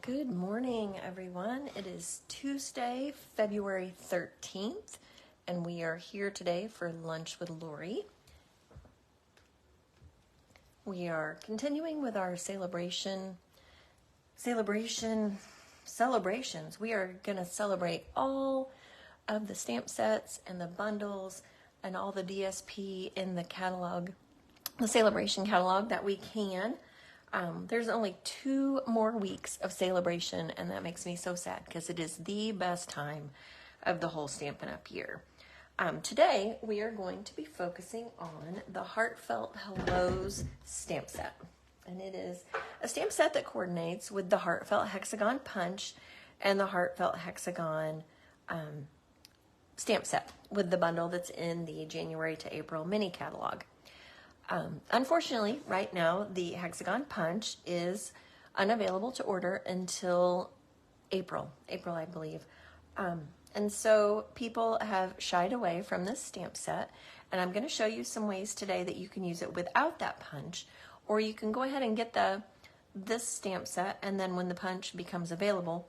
Good morning, everyone. It is Tuesday, February 13th, and we are here today for Lunch with Lori. We are continuing with our celebrations. We are going to celebrate all of the stamp sets and the bundles and all the DSP in the catalog, the Sale Bration catalog that we can. There's only 2 more weeks of Sale Bration, and that makes me so sad because it is the best time of the whole Stampin' Up! Year. Today, we are going to be focusing on the Heartfelt Hellos stamp set. And it is a stamp set that coordinates with the Heartfelt Hexagon Punch and the Heartfelt Hexagon stamp set with the bundle that's in the January to April mini catalog. Unfortunately, right now, the Hexagon Punch is unavailable to order until April, I believe. And so people have shied away from this stamp set, and I'm going to show you some ways today that you can use it without that punch, or you can go ahead and get this stamp set, and then when the punch becomes available,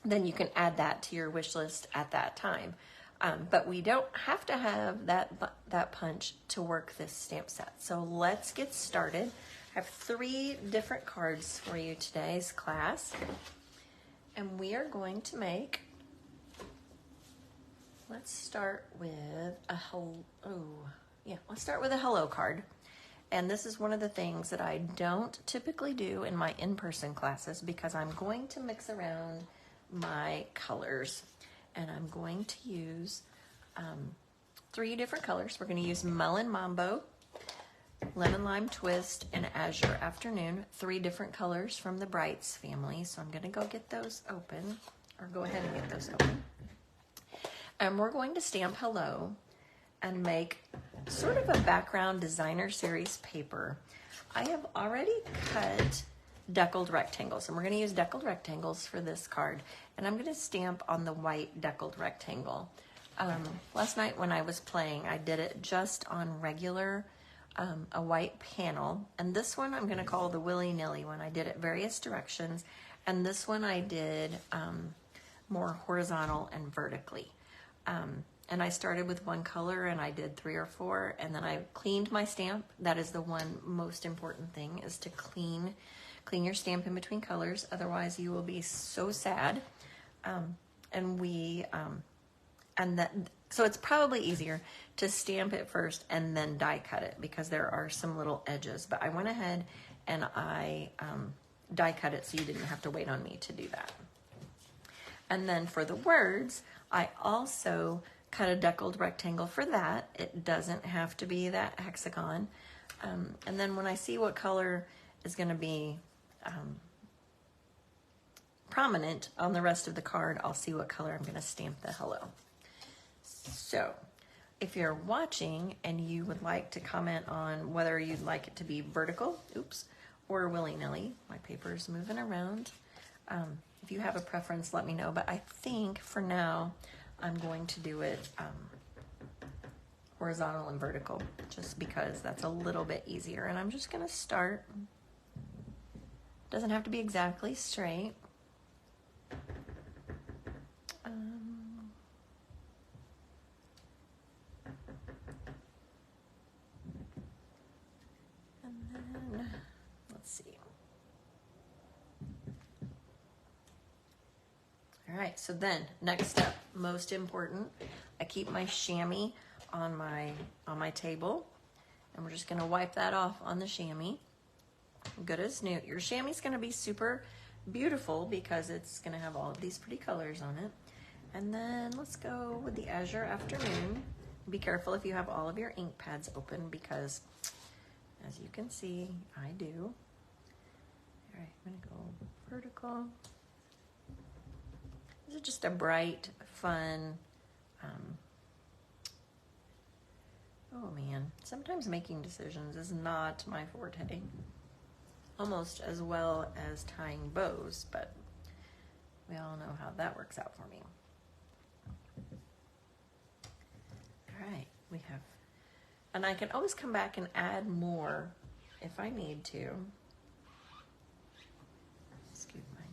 then you can add that to your wish list at that time. But we don't have to have that punch to work this stamp set. So let's get started. I have 3 different cards for you today's class. And we are going to make, let's start with a hello card. And this is one of the things that I don't typically do in my in-person classes because I'm going to mix around my colors. And I'm going to use 3 different colors. We're going to use Melon Mambo, Lemon Lime Twist, and Azure Afternoon. 3 different colors from the Brights family. So I'm going to go get those open, or go ahead and get those open. And we're going to stamp hello and make sort of a background designer series paper. I have already cut deckled rectangles, and we're going to use deckled rectangles for this card, and I'm going to stamp on the white deckled rectangle. Last night when I was playing, I did it just on regular a white panel, and this one I'm going to call the willy-nilly one. I did it various directions, and this one I did more horizontal and vertically. And I started with 1 color, and I did 3 or 4, and then I cleaned my stamp. That is the one most important thing, is to clean your stamp in between colors. Otherwise, you will be so sad. So it's probably easier to stamp it first and then die cut it because there are some little edges. But I went ahead and I die cut it so you didn't have to wait on me to do that. And then for the words, I also cut a deckled rectangle for that. It doesn't have to be that hexagon. And then when I see what color is going to be prominent on the rest of the card, I'll see what color I'm going to stamp the hello. So if you're watching and you would like to comment on whether you'd like it to be vertical, or willy-nilly, my paper is moving around. If you have a preference, let me know, but I think for now I'm going to do it horizontal and vertical just because that's a little bit easier. And I'm just going to start. Doesn't have to be exactly straight. And then, let's see. All right, so then next step, most important, I keep my chamois on my table, and we're just going to wipe that off on the chamois. Good as new. Your chamois is going to be super beautiful because it's going to have all of these pretty colors on it. And then let's go with the Azure Afternoon. Be careful if you have all of your ink pads open because, as you can see, I do. All right, I'm going to go vertical. This is just a bright, fun, oh man, sometimes making decisions is not my forte. Almost as well as tying bows, but we all know how that works out for me. All right, we have, and I can always come back and add more if I need to. Excuse me.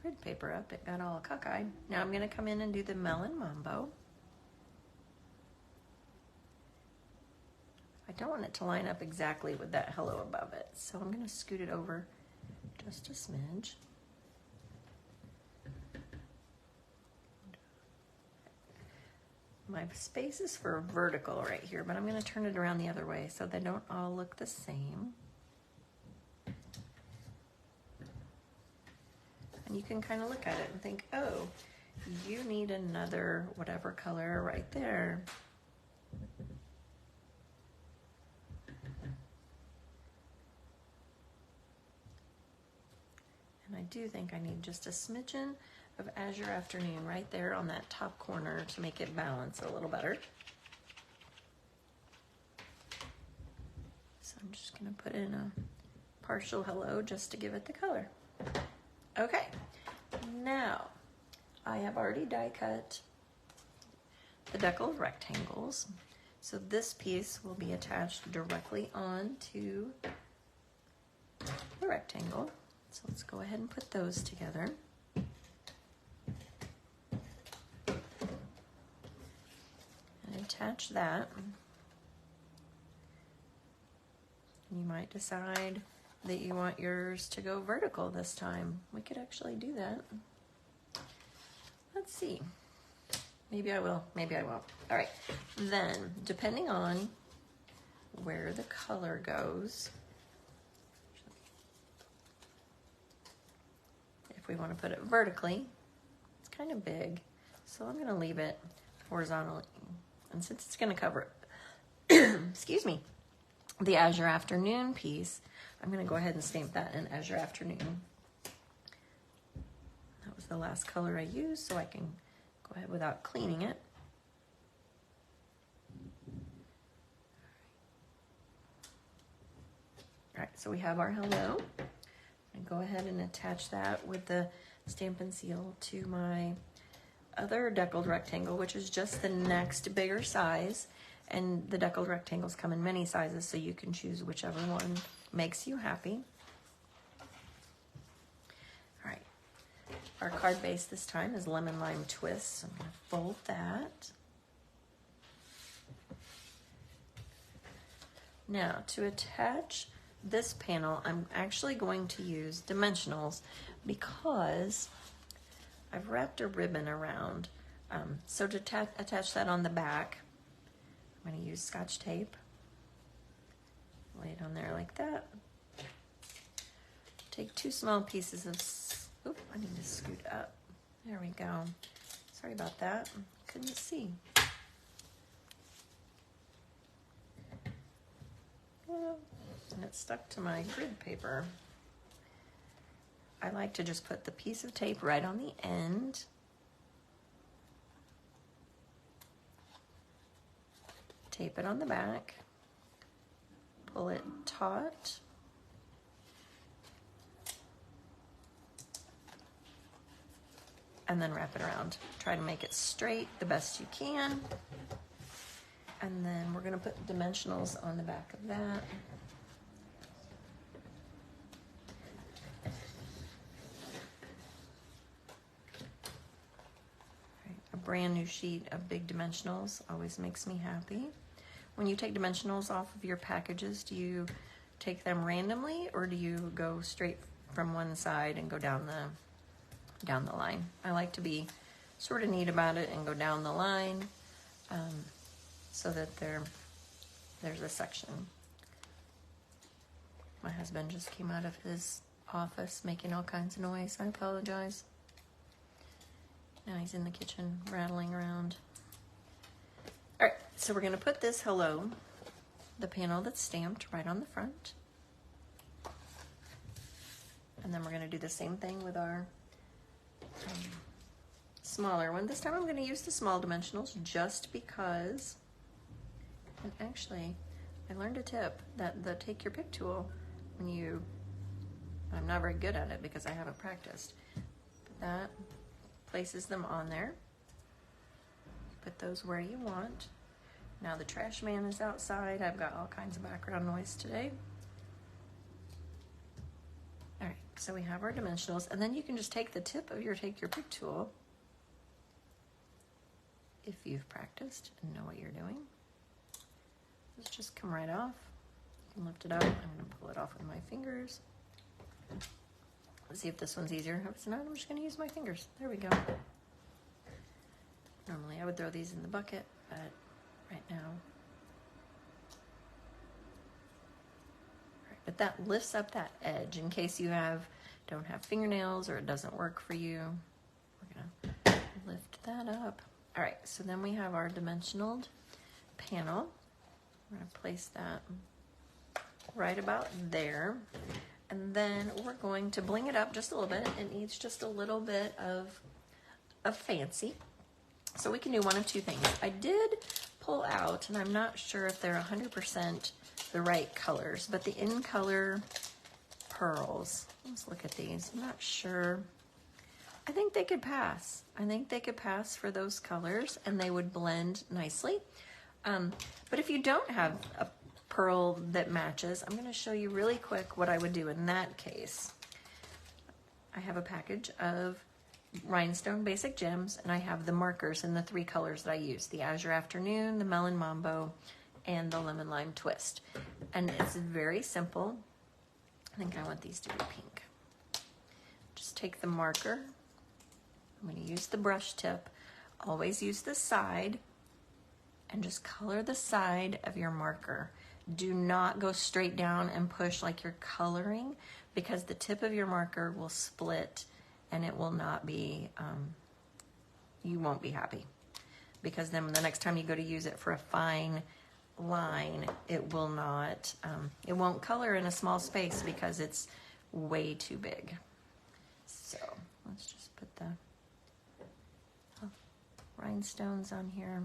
grid paper up. It got all cockeyed. Now I'm going to come in and do the Melon Mambo. I don't want it to line up exactly with that hello above it, so I'm going to scoot it over just a smidge. My space is for vertical right here, but I'm going to turn it around the other way so they don't all look the same. And you can kind of look at it and think, oh, you need another whatever color right there. And I do think I need just a smidgen of Azure Afternoon right there on that top corner to make it balance a little better. So I'm just going to put in a partial hello just to give it the color. Okay, now I have already die cut the deckled rectangles. So this piece will be attached directly onto the rectangle. So let's go ahead and put those together. Attach that. You might decide that you want yours to go vertical this time. We could actually do that. Let's see. Maybe I will, maybe I won't. All right, then depending on where the color goes, if we want to put it vertically, it's kind of big, so I'm going to leave it horizontally. And since it's going to cover, excuse me, the Azure Afternoon piece, I'm going to go ahead and stamp that in Azure Afternoon. That was the last color I used, so I can go ahead without cleaning it. All right, so we have our hello. And go ahead and attach that with the Stampin' Seal to my other deckled rectangle, which is just the next bigger size. And the deckled rectangles come in many sizes, so you can choose whichever one makes you happy. All right, our card base this time is Lemon Lime Twist. So I'm going to fold that. Now, to attach this panel, I'm actually going to use dimensionals because I've wrapped a ribbon around. So to attach that on the back, I'm going to use Scotch tape. Lay it on there like that. Take 2 small pieces of, oop, I need to scoot up. There we go. Sorry about that. Couldn't see. And it stuck to my grid paper. I like to just put the piece of tape right on the end. Tape it on the back. Pull it taut. And then wrap it around. Try to make it straight the best you can. And then we're going to put dimensionals on the back of that. A brand new sheet of big dimensionals always makes me happy. When you take dimensionals off of your packages, do you take them randomly or do you go straight from one side and go down the line? I like to be sort of neat about it and go down the line so that there's a section. My husband just came out of his office making all kinds of noise. I apologize. Now he's in the kitchen rattling around. All right, so we're going to put this hello, the panel that's stamped, right on the front. And then we're going to do the same thing with our smaller one. This time I'm going to use the small dimensionals just because, and actually I learned a tip that the take your pick tool, when you, I'm not very good at it because I haven't practiced, but that places them on there. Put those where you want. Now the trash man is outside. I've got all kinds of background noise today. All right, So we have our dimensionals, and then you can just take the tip of your Take Your Pick tool, if you've practiced and know what you're doing. Let's just come right off. You can lift it up. I'm going to pull it off with my fingers. Let's see if this one's easier. If it's not, I'm just going to use my fingers. There we go. Normally I would throw these in the bucket, but right now. Right, but that lifts up that edge in case you don't have fingernails or it doesn't work for you. We're going to lift that up. All right, so then we have our dimensional panel. I'm going to place that right about there. And then we're going to bling it up just a little bit. It needs just a little bit of fancy. So we can do one of two things. I did pull out, and I'm not sure if they're 100% the right colors, but the In Color pearls. Let's look at these. I'm not sure. I think they could pass. I think they could pass for those colors, and they would blend nicely. But if you don't have a pearl that matches, I'm going to show you really quick what I would do in that case. I have a package of rhinestone basic gems, and I have the markers in the 3 colors that I use: the Azure Afternoon, the Melon Mambo, and the Lemon Lime Twist. And it's very simple. I think I want these to be pink. Just take the marker. I'm going to use the brush tip. Always use the side, and just color the side of your marker. Do not go straight down and push like you're coloring, because the tip of your marker will split and it will not be, you won't be happy. Because then the next time you go to use it for a fine line, it will not, it won't color in a small space because it's way too big. So let's just put the rhinestones on here.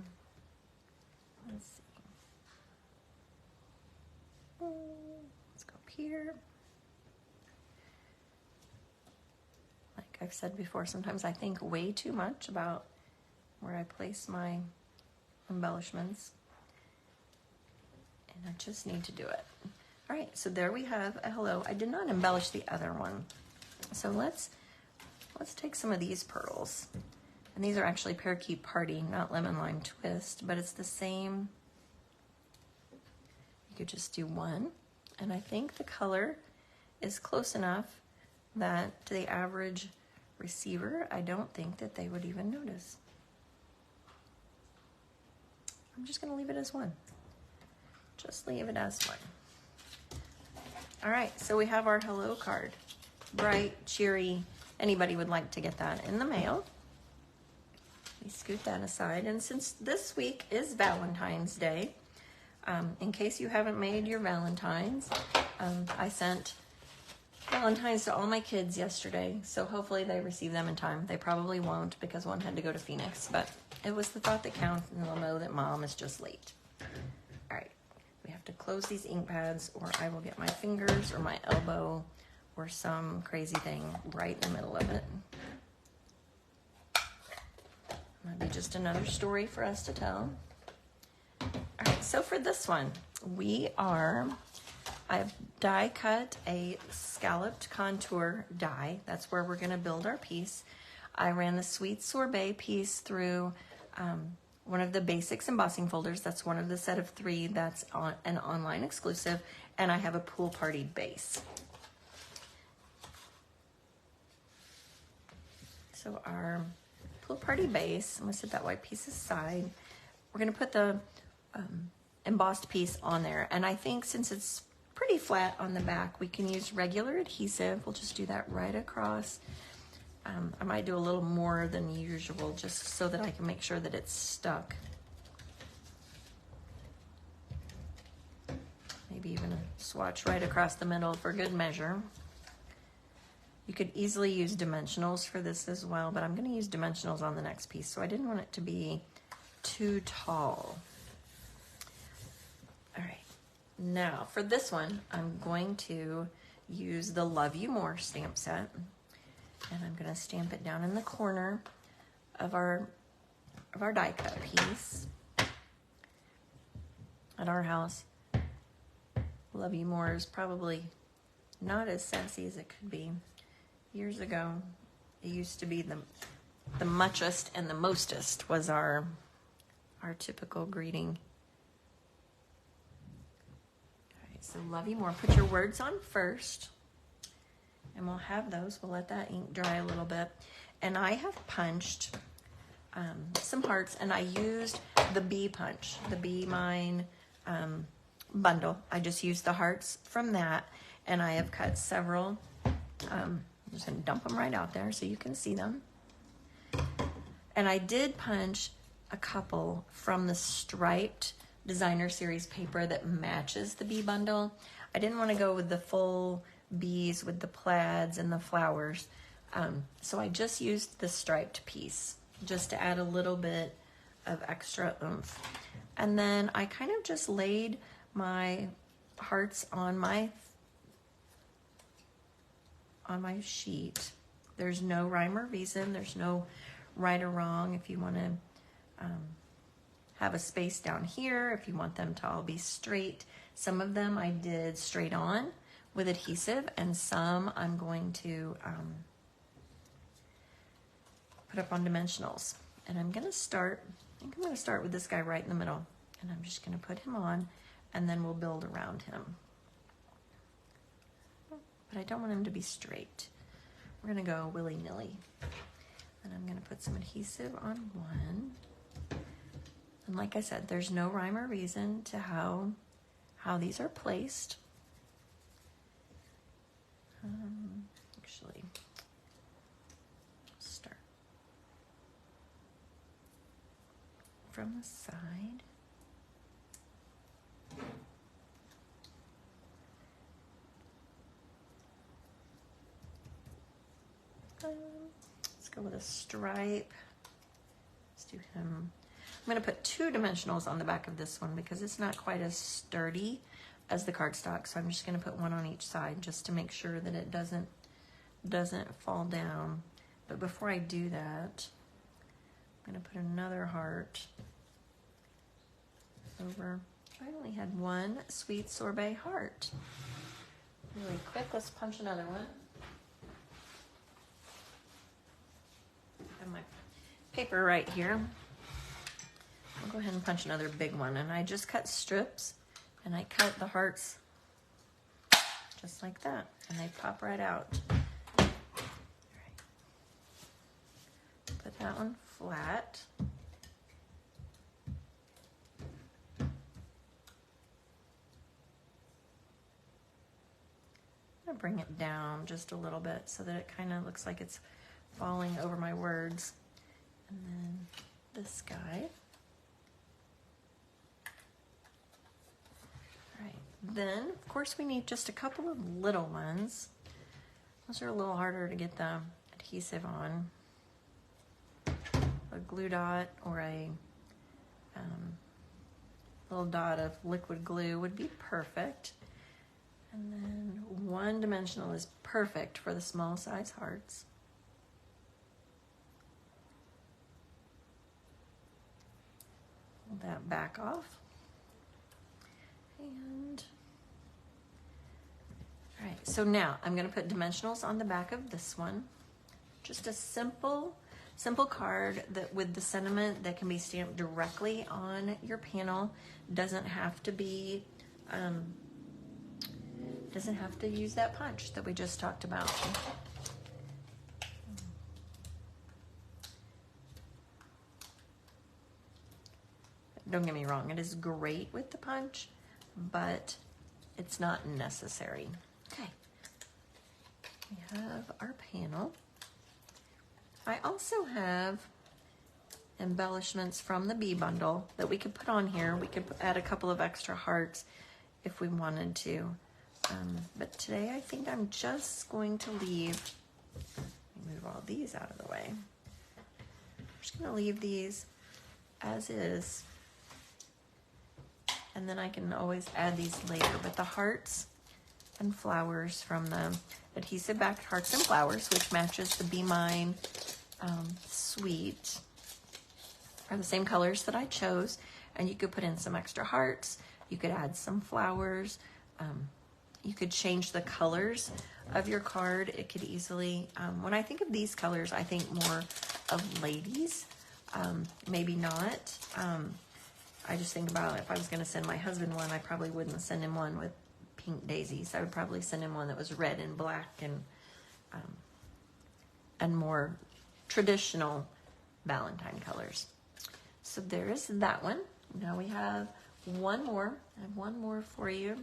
Let's see. Let's go up here. Like I've said before, sometimes I think way too much about where I place my embellishments, and I just need to do it. All right, so there we have a hello. I did not embellish the other one. So let's take some of these pearls. And these are actually Parakeet Party, not Lemon Lime Twist, but it's the same. You could just do one. And I think the color is close enough that to the average receiver, I don't think that they would even notice. I'm just gonna leave it as one. Just leave it as one. All right, so we have our hello card. Bright, cheery. Anybody would like to get that in the mail. We scoot that aside. And since this week is Valentine's Day, in case you haven't made your Valentines, I sent Valentines to all my kids yesterday, so hopefully they receive them in time. They probably won't because one had to go to Phoenix, but it was the thought that counts, and they'll know that mom is just late. All right, we have to close these ink pads, or I will get my fingers or my elbow or some crazy thing right in the middle of it. Might be just another story for us to tell. All right, so for this one, I've die cut a scalloped contour die. That's where we're gonna build our piece. I ran the Sweet Sorbet piece through one of the basics embossing folders. That's one of the set of 3 that's an online exclusive, and I have a Pool Party base. So our Pool Party base, I'm gonna set that white piece aside. We're gonna put the embossed piece on there, and I think since it's pretty flat on the back, we can use regular adhesive. We'll just do that right across. I might do a little more than usual just so that I can make sure that it's stuck. Maybe even a swatch right across the middle for good measure. You could easily use dimensionals for this as well, but I'm going to use dimensionals on the next piece, so I didn't want it to be too tall. All right, now for this one, I'm going to use the Love You More stamp set, and I'm going to stamp it down in the corner of our die cut piece. At our house, Love You More is probably not as sassy as it could be. Years ago, it used to be the muchest and the mostest was our typical greeting. All right, so love you more. Put your words on first, and we'll have those. We'll let that ink dry a little bit. And I have punched some hearts, and I used the Be Punch, the Be Mine bundle. I just used the hearts from that, and I have cut several. I'm just going to dump them right out there so you can see them. And I did punch a couple from the striped designer series paper that matches the bee bundle. I didn't want to go with the full bees with the plaids and the flowers. So I just used the striped piece just to add a little bit of extra oomph. And then I kind of just laid my hearts on my sheet. There's no rhyme or reason. There's no right or wrong. If you want to have a space down here, if you want them to all be straight. Some of them I did straight on with adhesive, and some I'm going to put up on dimensionals. And I'm going to start, I think I'm going to start with this guy right in the middle. And I'm just going to put him on, and then we'll build around him. But I don't want him to be straight. We're going to go willy-nilly. And I'm going to put some adhesive on one. And like I said, there's no rhyme or reason to how these are placed. Actually, start from the side. Let's go with a stripe. Let's do him. I'm going to put 2 dimensionals on the back of this one because it's not quite as sturdy as the cardstock. So I'm just going to put one on each side just to make sure that it doesn't fall down. But before I do that, I'm going to put another heart over. I only had one sweet sorbet heart. Really quick, let's punch another one. My paper right here. I'll go ahead and punch another big one, and I just cut strips, and I cut the hearts just like that, and they pop right out. All right. Put that one flat. I'm gonna bring it down just a little bit so that it kind of looks like it's falling over my words. And then this guy. All right, then of course we need just a couple of little ones. Those are a little harder to get the adhesive on. A glue dot or a little dot of liquid glue would be perfect. And then 1 dimensional is perfect for the small size hearts. Pull that back off. And all right, so now I'm going to put dimensionals on the back of this one. Just a simple card that with the sentiment that can be stamped directly on your panel. Doesn't have to be doesn't have to use that punch that we just talked about. Don't get me wrong, it is great with the punch, but it's not necessary. Okay, we have our panel. I also have embellishments from the bee bundle that we could put on here. We could add a couple of extra hearts if we wanted to. But today I think I'm just going to leave, move all these out of the way. I'm just going to leave these as is. And then I can always add these later. But the hearts and flowers from the adhesive backed hearts and flowers, which matches the Be Mine Sweet, are the same colors that I chose. And you could put in some extra hearts. You could add some flowers. You could change the colors of your card, it could easily, when I think of these colors, I think more of ladies, maybe not. I just think about if I was going to send my husband one, I probably wouldn't send him one with pink daisies. I would probably send him one that was red and black and more traditional Valentine colors. So there's that one. Now we have one more. I have one more for you.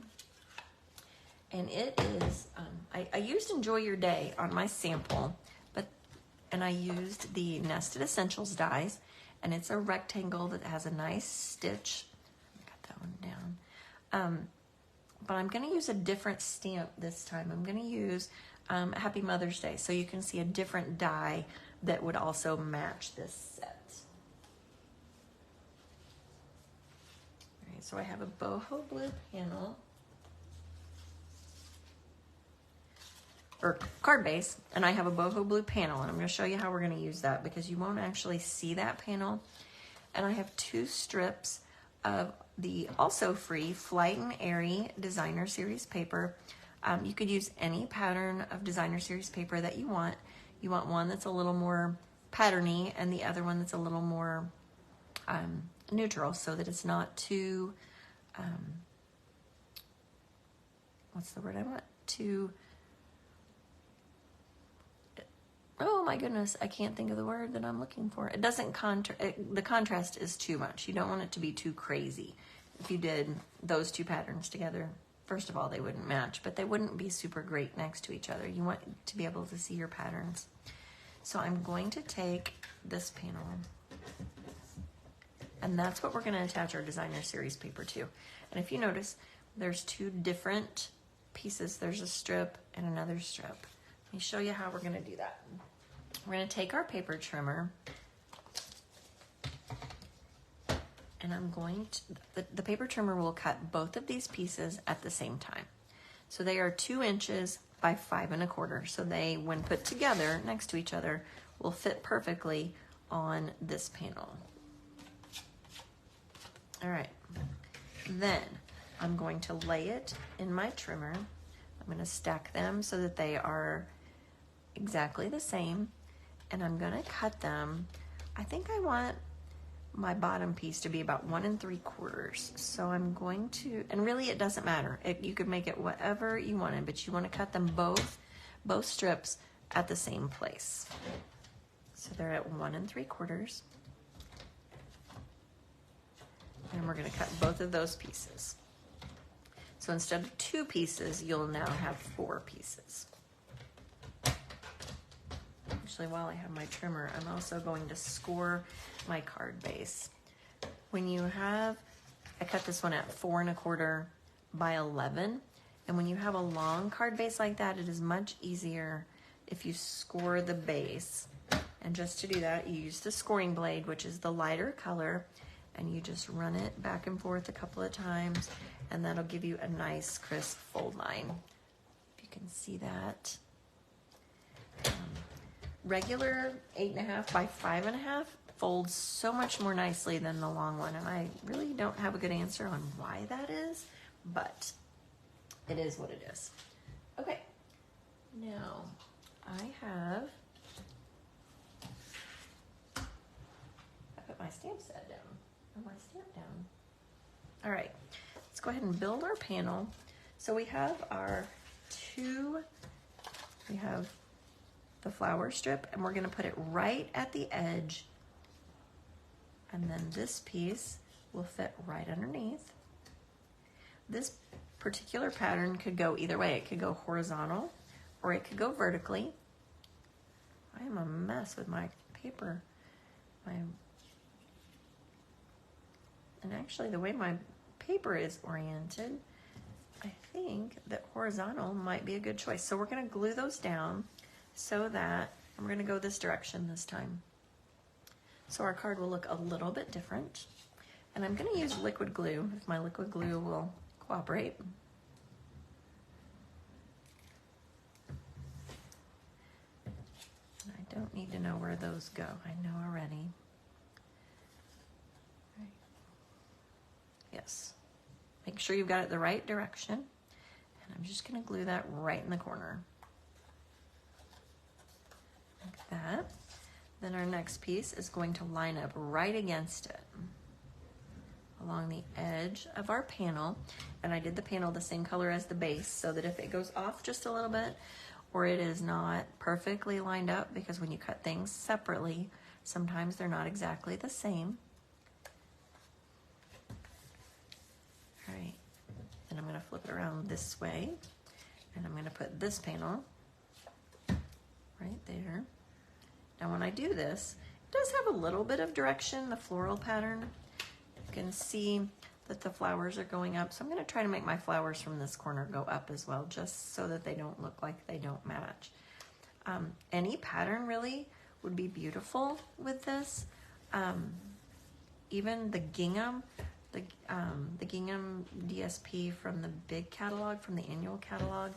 And it is, I used Enjoy Your Day on my sample, and I used the Nested Essentials dies, and it's a rectangle that has a nice stitch. Got that one down. But I'm going to use a different stamp this time. I'm going to use Happy Mother's Day, so you can see a different die that would also match this set. All right, so I have a boho blue panel, or card base, and I have a boho blue panel, and I'm going to show you how we're going to use that because you won't actually see that panel. And I have 2 strips of the also free Flight and Airy Designer Series paper. You could use any pattern of Designer Series paper that you want. You want one that's a little more patterny and the other one that's a little more neutral, so that it's not too, what's the word I want? Too, oh my goodness, I can't think of the word that I'm looking for. It doesn't the contrast is too much. You don't want it to be too crazy. If you did those 2 patterns together, first of all, they wouldn't match, but they wouldn't be super great next to each other. You want to be able to see your patterns. So I'm going to take this panel, and that's what we're going to attach our Designer Series paper to. And if you notice, there's 2 different pieces. There's a strip and another strip. Let me show you how we're going to do that. We're going to take our paper trimmer, and I'm going to, the paper trimmer will cut both of these pieces at the same time. So they are 2 inches by 5 1/4. So they, when put together next to each other, will fit perfectly on this panel. All right, then I'm going to lay it in my trimmer. I'm going to stack them so that they are exactly the same, and I'm going to cut them. I think I want my bottom piece to be about 1 3/4. So I'm going to, and really it doesn't matter. You could make it whatever you wanted, but you want to cut them both strips at the same place. So they're at 1 3/4. And we're going to cut both of those pieces. So instead of 2 pieces, you'll now have 4 pieces. Actually, while I have my trimmer, I'm also going to score my card base. When you have, I cut this one at 4 1/4 by 11. And when you have a long card base like that, it is much easier if you score the base. And just to do that, you use the scoring blade, which is the lighter color, and you just run it back and forth a couple of times, and that'll give you a nice crisp fold line. If you can see that. Regular 8 1/2 by 5 1/2 folds so much more nicely than the long one, and I really don't have a good answer on why that is, but it is what it is. Okay, now I put my stamp set down, or my stamp down. All right, let's go ahead and build our panel. So we have our we have the flower strip, and we're going to put it right at the edge, and then this piece will fit right underneath. This particular pattern could go either way. It could go horizontal or it could go vertically. I am a mess with my paper. And actually the way my paper is oriented, I think that horizontal might be a good choice. So we're going to glue those down so that, and we're going to go this direction this time. So our card will look a little bit different. And I'm going to use liquid glue, if my liquid glue will cooperate. And I don't need to know where those go. I know already. Right. Yes. Make sure you've got it the right direction. And I'm just going to glue that right in the corner. Then our next piece is going to line up right against it along the edge of our panel. And I did the panel the same color as the base so that if it goes off just a little bit or it is not perfectly lined up, because when you cut things separately, sometimes they're not exactly the same. All right, then I'm going to flip it around this way and I'm going to put this panel right there. Now when I do this, it does have a little bit of direction, the floral pattern. You can see that the flowers are going up. So I'm going to try to make my flowers from this corner go up as well, just so that they don't look like they don't match. Any pattern really would be beautiful with this. Even the gingham, the gingham DSP from the big catalog, from the annual catalog,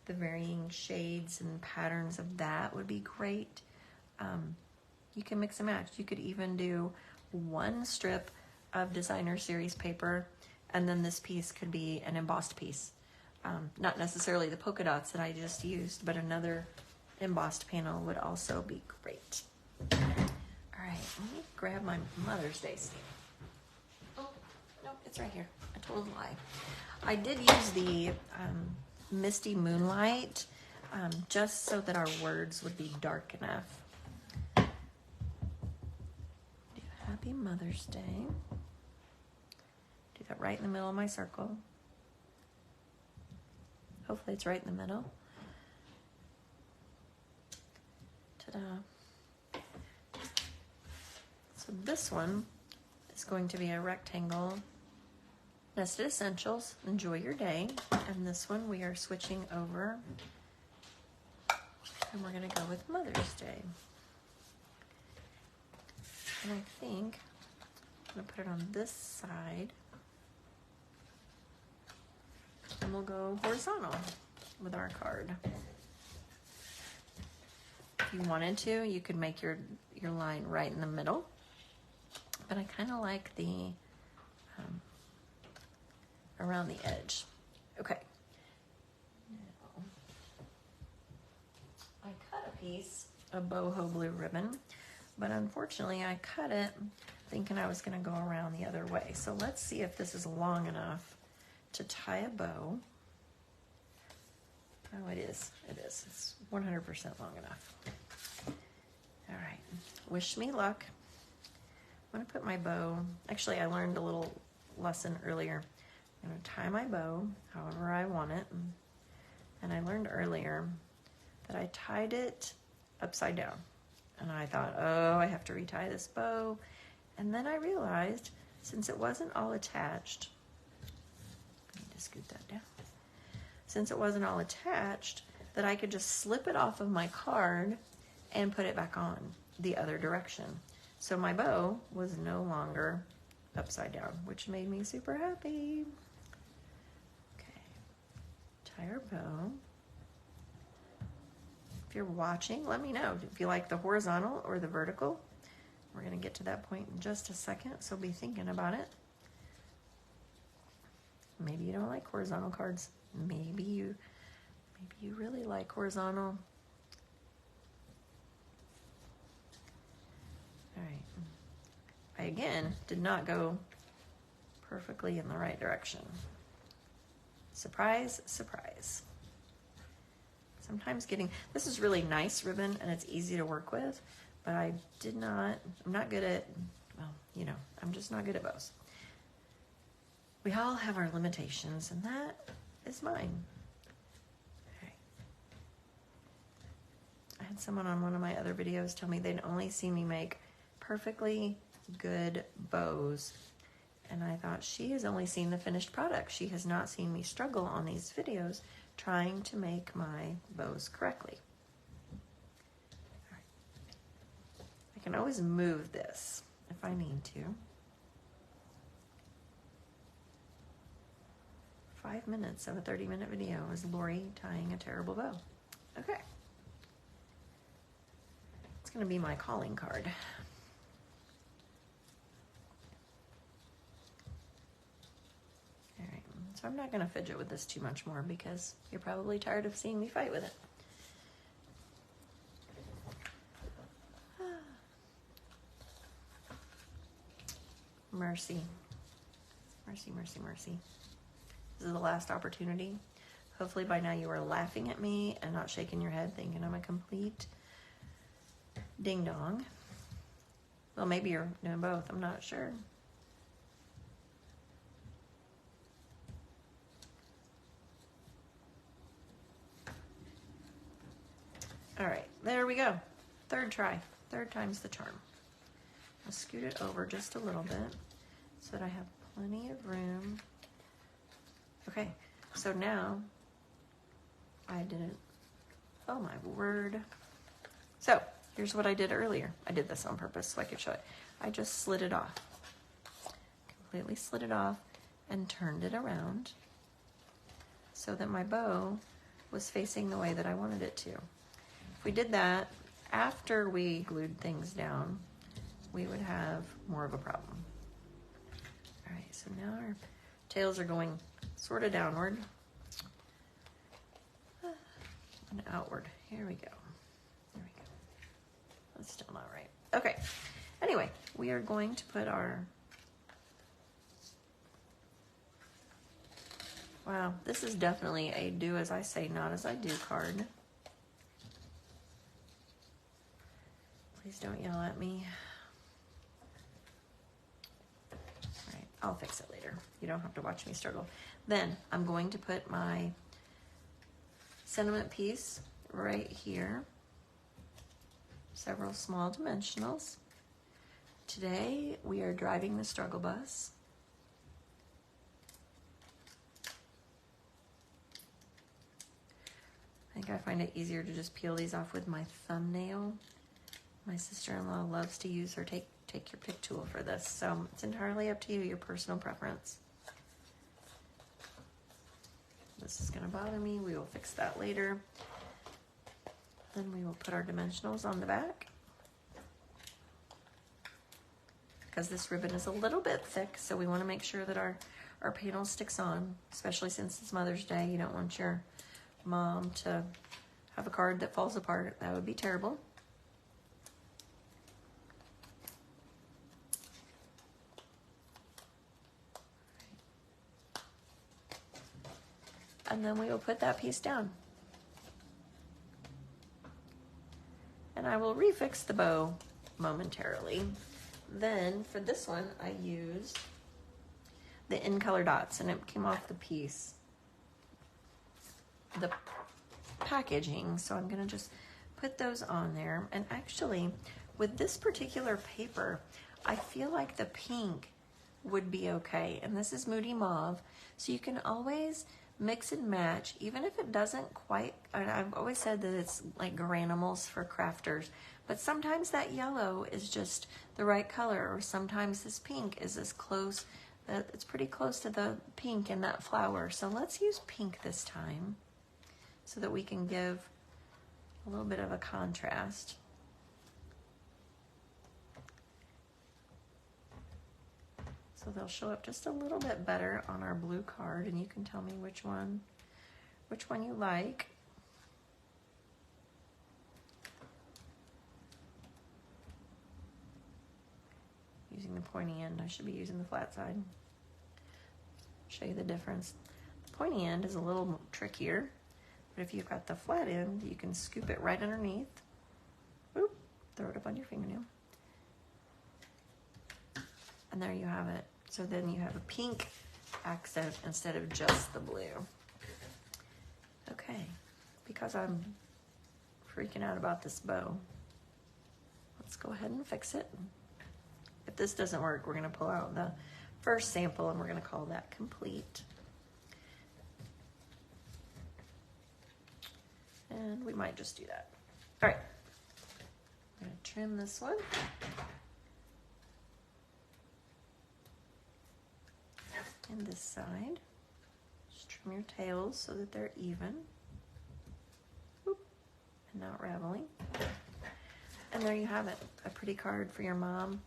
the varying shades and patterns of that would be great. You can mix and match. You could even do one strip of designer series paper, and then this piece could be an embossed piece. Not necessarily the polka dots that I just used, but another embossed panel would also be great. All right, let me grab my Mother's Day stamp. Oh, no, it's right here. I told a lie. I did use the Misty Moonlight just so that our words would be dark enough. Do Happy Mother's Day. Do that right in the middle of my circle. Hopefully it's right in the middle. Ta-da. So this one is going to be a rectangle. Nested Essentials, enjoy your day. And this one we are switching over and we're gonna go with Mother's Day. And I think I'm gonna put it on this side and we'll go horizontal with our card. If you wanted to, you could make your line right in the middle, but I kind of like the around the edge. Okay. Now, I cut a piece of boho blue ribbon, but unfortunately I cut it thinking I was going to go around the other way. So let's see if this is long enough to tie a bow. Oh, it is. It is. It's 100% long enough. All right. Wish me luck. I'm going to put my bow. Actually, I learned a little lesson earlier. I'm going to tie my bow however I want it. And I learned earlier that I tied it upside down. And I thought, oh, I have to retie this bow. And then I realized, since it wasn't all attached, I need to scoot that down. Since it wasn't all attached, that I could just slip it off of my card and put it back on the other direction. So my bow was no longer upside down, which made me super happy. Okay, tie our bow. If you're watching, let me know if you like the horizontal or the vertical. We're gonna get to that point in just a second, so be thinking about it. Maybe you don't like horizontal cards. Maybe you really like horizontal. All right. I again did not go perfectly in the right direction. Surprise, surprise. Sometimes this is really nice ribbon and it's easy to work with, but I'm not good at, well, you know, I'm just not good at bows. We all have our limitations, and that is mine. Okay. I had someone on one of my other videos tell me they'd only seen me make perfectly good bows, and I thought, she has only seen the finished product. She has not seen me struggle on these videos trying to make my bows correctly. All right. I can always move this if I need to. 5 minutes of a 30-minute video is Lori tying a terrible bow. Okay. It's going to be my calling card. All right. So I'm not going to fidget with this too much more because you're probably tired of seeing me fight with it. Mercy. Mercy, mercy, mercy. This is the last opportunity. Hopefully by now you are laughing at me and not shaking your head thinking I'm a complete ding dong. Well, maybe you're doing both. I'm not sure. All right, there we go. Third try. Third time's the charm. I'll scoot it over just a little bit so that I have plenty of room. Okay, so now I didn't, oh my word. So here's what I did earlier. I did this on purpose so I could show it. I just slid it off, completely slid it off and turned it around so that my bow was facing the way that I wanted it to. If we did that after we glued things down, we would have more of a problem. All right, so now our tails are going sort of downward and outward. Here we go. There we go. That's still not right. Okay. Anyway, we are going to put our, wow, this is definitely a do as I say, not as I do card. Please don't yell at me. All right, I'll fix it later. You don't have to watch me struggle. Then I'm going to put my sentiment piece right here. Several small dimensionals. Today we are driving the struggle bus. I think I find it easier to just peel these off with my thumbnail. My sister-in-law loves to use her take your pick tool for this, so it's entirely up to you, your personal preference. This is going to bother me. We will fix that later. Then we will put our dimensionals on the back. Because this ribbon is a little bit thick, so we want to make sure that our panel sticks on, especially since it's Mother's Day. You don't want your mom to have a card that falls apart. That would be terrible. And then we will put that piece down. And I will refix the bow momentarily. Then for this one, I used the in color dots, and it came off the piece, the packaging. So I'm gonna just put those on there. And actually, with this particular paper, I feel like the pink would be okay. And this is Moody Mauve, so you can always mix and match, even if it doesn't quite, I've always said that it's like granimals for crafters, but sometimes that yellow is just the right color, or sometimes this pink is as close, that it's pretty close to the pink in that flower. So let's use pink this time so that we can give a little bit of a contrast. So they'll show up just a little bit better on our blue card, and you can tell me which one you like. Using the pointy end, I should be using the flat side. Show you the difference. The pointy end is a little trickier, but if you've got the flat end, you can scoop it right underneath. Oop, throw it up on your fingernail. And there you have it. So then you have a pink accent instead of just the blue. Okay, because I'm freaking out about this bow, let's go ahead and fix it. If this doesn't work, we're gonna pull out the first sample and we're gonna call that complete. And we might just do that. All right, I'm gonna trim this one. And this side, just trim your tails so that they're even. Whoop, and not raveling. And there you have it, a pretty card for your mom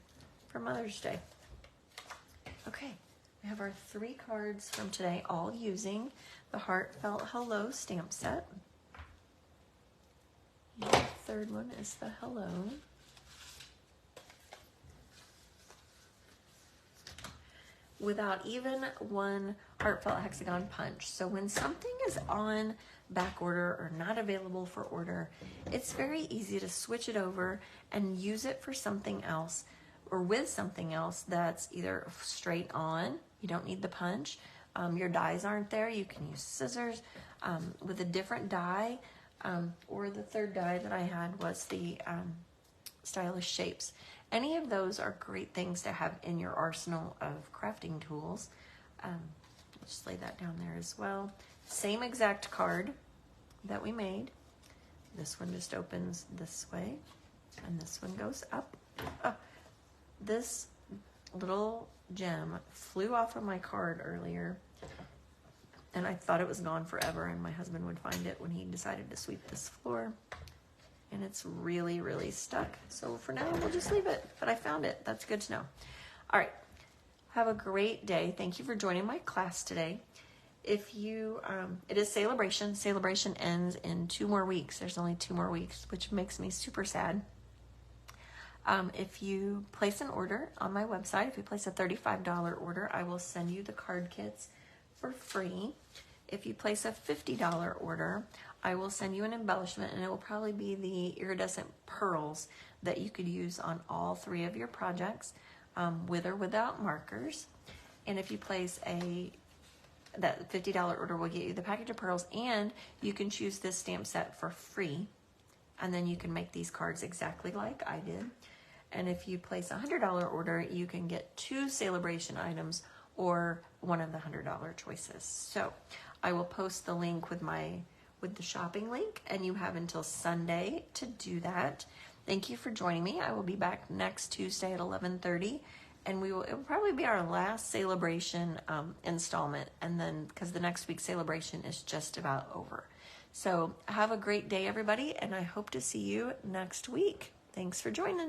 for Mother's Day. Okay, we have our 3 cards from today, all using the Heartfelt Hello stamp set. And the third one is the Hello. without even one Heartfelt hexagon punch. So when something is on back order or not available for order, it's very easy to switch it over and use it for something else or with something else that's either straight on, you don't need the punch, your dies aren't there, you can use scissors with a different die, or the third die that I had was the stylish shapes. Any of those are great things to have in your arsenal of crafting tools. Just lay that down there as well. Same exact card that we made. This one just opens this way, and this one goes up. Oh, this little gem flew off of my card earlier, and I thought it was gone forever, and my husband would find it when he decided to sweep this floor. And it's really, really stuck. So for now, we'll just leave it. But I found it. That's good to know. All right. Have a great day. Thank you for joining my class today. If you, it is Sale A Bration. Sale A Bration ends in 2 more weeks. There's only 2 more weeks, which makes me super sad. If you place an order on my website, if you place a $35 order, I will send you the card kits for free. If you place a $50 order, I will send you an embellishment, and it will probably be the Iridescent Pearls that you could use on all 3 of your projects, with or without markers. And if you place that $50 order will get you the package of pearls, and you can choose this stamp set for free, and then you can make these cards exactly like I did. And if you place a $100 order, you can get 2 Sale A Bration items or one of the $100 choices. So I will post the link with the shopping link, and you have until Sunday to do that. Thank you for joining me. I will be back next Tuesday at 11:30, and it will probably be our last Sale A Bration installment, and then because the next week's Sale A Bration is just about over. So have a great day, everybody, and I hope to see you next week. Thanks for joining.